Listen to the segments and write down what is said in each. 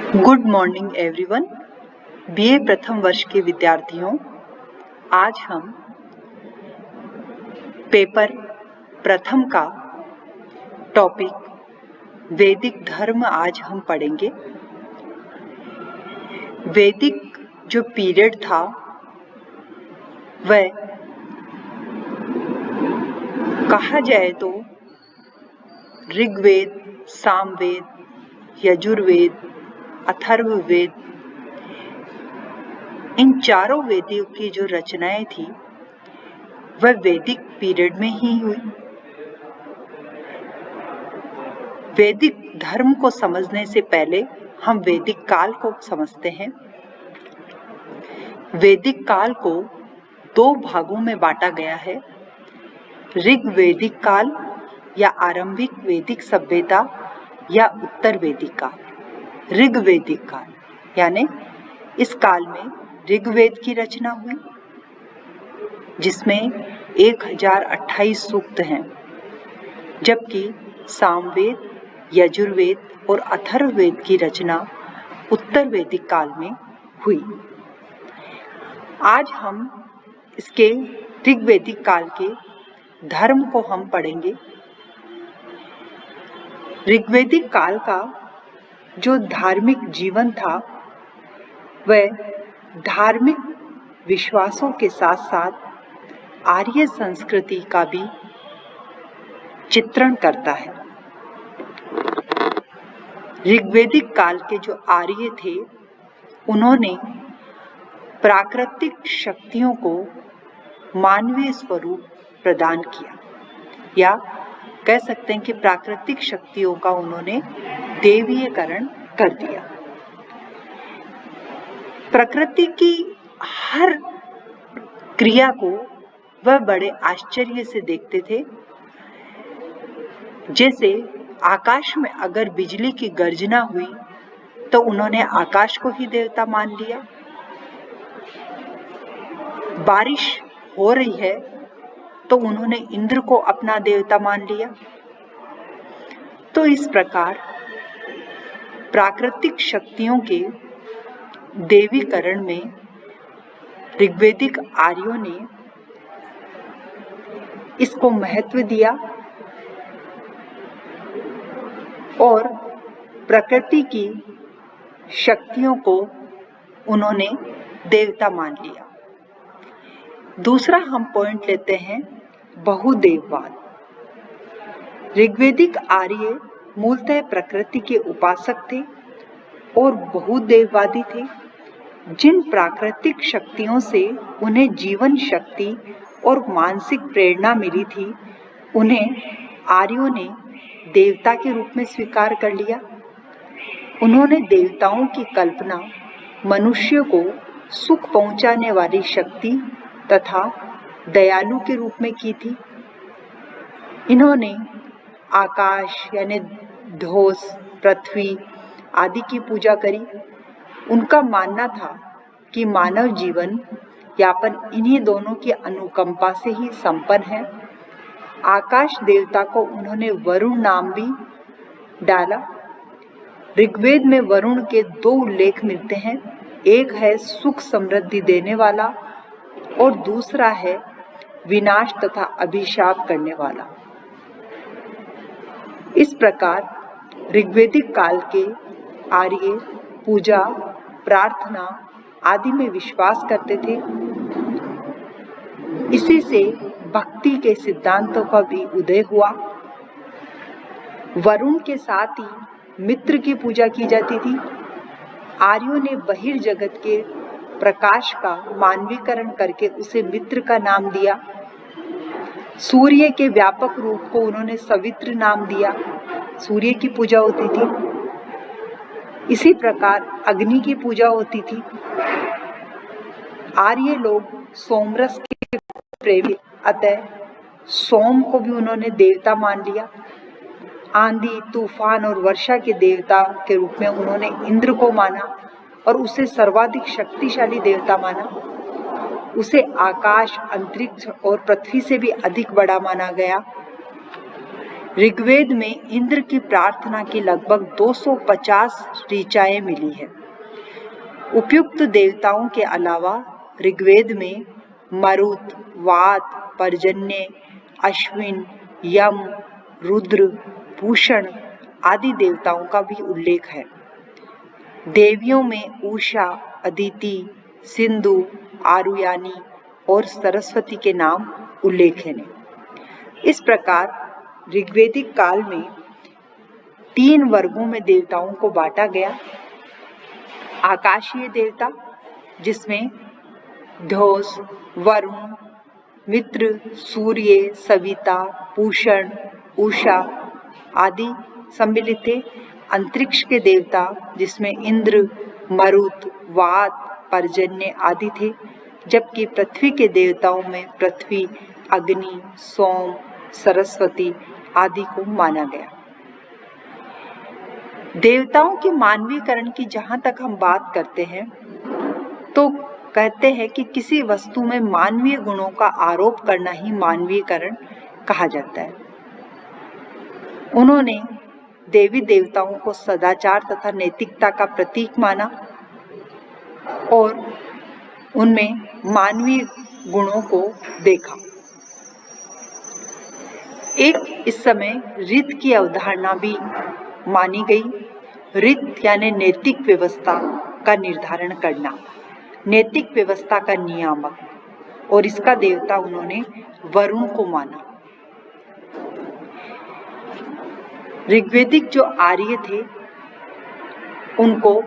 Good morning everyone. BA प्रथम वर्ष के विद्यार्थियों, आज हम पेपर प्रथम का टॉपिक वैदिक धर्म आज हम पढ़ेंगे। वैदिक जो पीरियड था वह कहा जाए तो ऋग्वेद, सामवेद, यजुर्वेद, अथर्ववेद, इन चारों वेदों की जो रचनाएं थी वह वैदिक पीरियड में ही हुई। वैदिक धर्म को समझने से पहले हम वैदिक काल को समझते हैं। वैदिक काल को दो भागों में बांटा गया है, ऋग्वैदिक काल या आरंभिक वैदिक सभ्यता या उत्तर वैदिक काल। ऋग्वैदिक काल यानी इस काल में ऋग्वेद की रचना हुई जिसमें 1028 सूक्त हैं, जबकि सामवेद, यजुर्वेद और अथर्ववेद की रचना उत्तर वैदिक काल में हुई। आज हम इसके ऋग्वैदिक काल के धर्म को हम पढ़ेंगे। ऋग्वैदिक काल का जो धार्मिक जीवन था वह धार्मिक विश्वासों के साथ साथ आर्य संस्कृति का भी चित्रण करता है। ऋग्वैदिक काल के जो आर्य थे उन्होंने प्राकृतिक शक्तियों को मानवीय स्वरूप प्रदान किया, या कह सकते हैं कि प्राकृतिक शक्तियों का उन्होंने देवीयकरण कर दिया। प्रकृति की हर क्रिया को वह बड़े आश्चर्य से देखते थे। जैसे आकाश में अगर बिजली की गर्जना हुई तो उन्होंने आकाश को ही देवता मान लिया। बारिश हो रही है तो उन्होंने इंद्र को अपना देवता मान लिया। तो इस प्रकार प्राकृतिक शक्तियों के देवीकरण में ऋग्वैदिक आर्यों ने इसको महत्व दिया और प्रकृति की शक्तियों को उन्होंने देवता मान लिया। दूसरा हम पॉइंट लेते हैं बहुदेववाद। ऋग्वैदिक आर्य मूलतः प्रकृति के उपासक थे और बहुदेववादी थे। जिन प्राकृतिक शक्तियों से उन्हें जीवन शक्ति और मानसिक प्रेरणा मिली थी उन्हें आर्यों ने देवता के रूप में स्वीकार कर लिया। उन्होंने देवताओं की कल्पना मनुष्य को सुख पहुंचाने वाली शक्ति तथा दयालु के रूप में की थी। इन्होंने आकाश यानी धोस, पृथ्वी आदि की पूजा करी। उनका मानना था कि मानव जीवन यापन इन्हीं दोनों की अनुकंपा से ही संपन्न है। आकाश देवता को उन्होंने वरुण नाम भी डाला। ऋग्वेद में वरुण के दो उल्लेख मिलते हैं, एक है सुख समृद्धि देने वाला और दूसरा है विनाश तथा अभिशाप करने वाला। इस प्रकार ऋग्वैदिक काल के आर्य पूजा, प्रार्थना आदि में विश्वास करते थे। इसी से भक्ति के सिद्धांतों का भी उदय हुआ। वरुण के साथ ही मित्र की पूजा की जाती थी। आर्यों ने बहिर्जगत के प्रकाश का मानवीकरण करके उसे मित्र का नाम दिया। सूर्य के व्यापक रूप को उन्होंने सवित्र नाम दिया। सूर्य की पूजा होती थी। इसी प्रकार अग्नि की पूजा होती थी। आर्य लोग सोमरस के प्रेमी, अतः सोम को भी उन्होंने देवता मान लिया। आंधी, तूफान और वर्षा के देवता के रूप में उन्होंने इंद्र को माना और उसे सर्वाधिक शक्तिशाली देवता माना। उसे आकाश, अंतरिक्ष और पृथ्वी से भी अधिक बड़ा माना गया। ऋग्वेद में इंद्र की प्रार्थना की लगभग 250 ऋचाएं मिली है। उपयुक्त देवताओं के अलावा ऋग्वेद में मरुत, वात, पर्जन्य, अश्विन, यम, रुद्र, भूषण आदि देवताओं का भी उल्लेख है। देवियों में उषा, अदिति, सिंधु, आरुयानी और सरस्वती के नाम उल्लेखनीय हैं। इस प्रकार ऋग्वेदिक काल में 3 वर्गों में देवताओं को बांटा गया। आकाशीय देवता, जिसमें ध्योस, वरुण, मित्र, सूर्य, सविता, पूषण, उषा आदि सम्मिलित थे। अंतरिक्ष के देवता, जिसमें इंद्र, मरुत, वात, पर्जन्य आदि थे। जबकि पृथ्वी के देवताओं में पृथ्वी, अग्नि, सोम, सरस्वती आदि को माना गया। देवताओं के मानवीकरण की जहाँ तक हम बात करते हैं तो कहते हैं कि किसी वस्तु में मानवीय गुणों का आरोप करना ही मानवीकरण कहा जाता है। उन्होंने देवी देवताओं को सदाचार तथा नैतिकता का प्रतीक माना और उनमें मानवीय गुणों को देखा। एक इस समय रीत की अवधारणा भी मानी गई। रीत यानी नैतिक व्यवस्था का निर्धारण करना, नैतिक व्यवस्था का नियामक, और इसका देवता उन्होंने वरुण को माना। ऋग्वेदिक जो आर्य थे उनको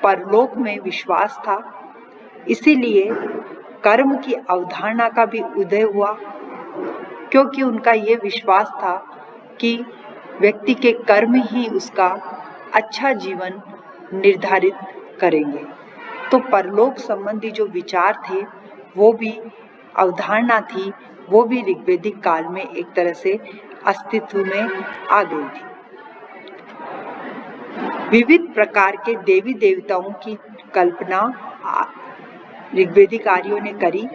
परलोक में विश्वास था, इसीलिए कर्म की अवधारणा का भी उदय हुआ, क्योंकि उनका ये विश्वास था कि व्यक्ति के कर्म ही उसका अच्छा जीवन निर्धारित करेंगे। तो परलोक संबंधी जो विचार थे, वो भी अवधारणा थी, वो भी ऋग्वेदिक काल में एक तरह से अस्तित्व में आ गई थी। विविध प्रकार के देवी देवताओं की कल्पना ऋग्वेदिक आर्यों ने करी,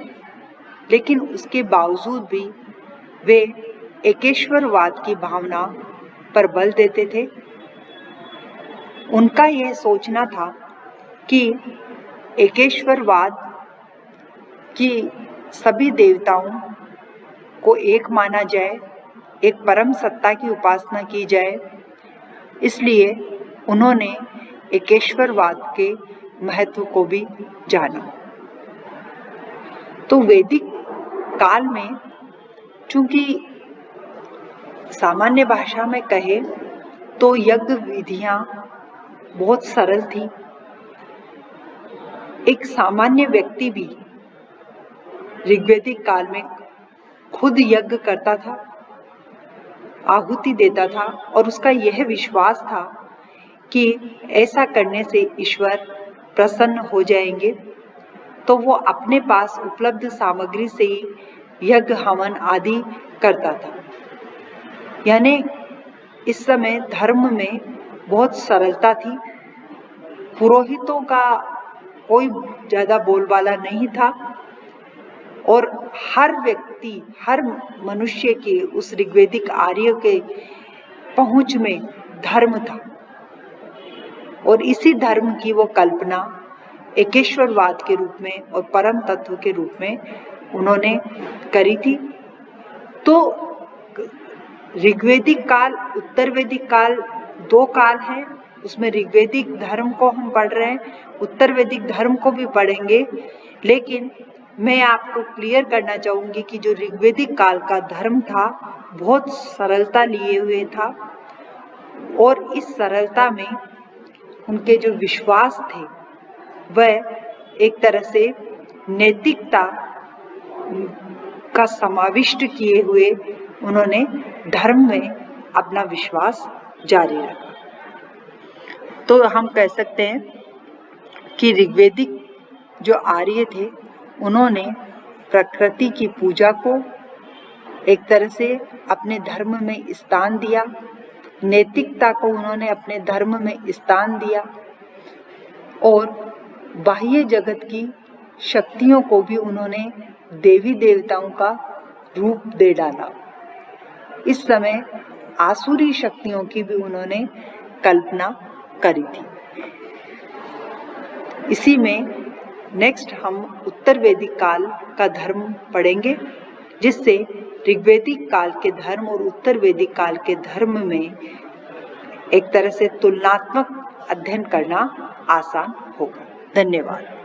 लेकिन उसके बावजूद भी वे एकेश्वरवाद की भावना पर बल देते थे। उनका यह सोचना था कि एकेश्वरवाद की सभी देवताओं को एक माना जाए, एक परम सत्ता की उपासना की जाए। इसलिए उन्होंने एकेश्वरवाद के महत्व को भी जाना। तो वैदिक काल में चूंकि सामान्य भाषा में कहे तो यज्ञ विधियां बहुत सरल थी। एक सामान्य व्यक्ति भी ऋग्वेदिक काल में खुद यज्ञ करता था, आहुति देता था, और उसका यह विश्वास था कि ऐसा करने से ईश्वर प्रसन्न हो जाएंगे। तो वो अपने पास उपलब्ध सामग्री से ही यज्ञ हवन आदि करता था। यानी इस समय धर्म में बहुत सरलता थी। पुरोहितों का कोई ज्यादा बोलबाला नहीं था और हर व्यक्ति, हर मनुष्य के उस ऋग्वेदिक आर्य के पहुंच में धर्म था, और इसी धर्म की वो कल्पना एकेश्वरवाद के रूप में और परम तत्व के रूप में उन्होंने करी थी। तो ऋग्वेदिक काल, उत्तर वैदिक काल, 2 काल है। उसमें ऋग्वेदिक धर्म को हम पढ़ रहे हैं, उत्तर वैदिक धर्म को भी पढ़ेंगे, लेकिन मैं आपको क्लियर करना चाहूंगी कि जो ऋग्वेदिक काल का धर्म था बहुत सरलता लिए हुए था, और इस सरलता में उनके जो विश्वास थे वह एक तरह से नैतिकता का समाविष्ट किए हुए उन्होंने धर्म में अपना विश्वास जारी रखा। तो हम कह सकते हैं कि ऋग्वेदिक जो आर्य थे उन्होंने प्रकृति की पूजा को एक तरह से अपने धर्म में स्थान दिया, नैतिकता को उन्होंने अपने धर्म में स्थान दिया, और बाह्य जगत की शक्तियों को भी उन्होंने देवी देवताओं का रूप दे डाला। इस समय आसुरी शक्तियों की भी उन्होंने कल्पना करी थी। इसी में नेक्स्ट हम उत्तर वैदिक काल का धर्म पढ़ेंगे, जिससे ऋग्वैदिक काल के धर्म और उत्तर वैदिक काल के धर्म में एक तरह से तुलनात्मक अध्ययन करना आसान होगा। धन्यवाद।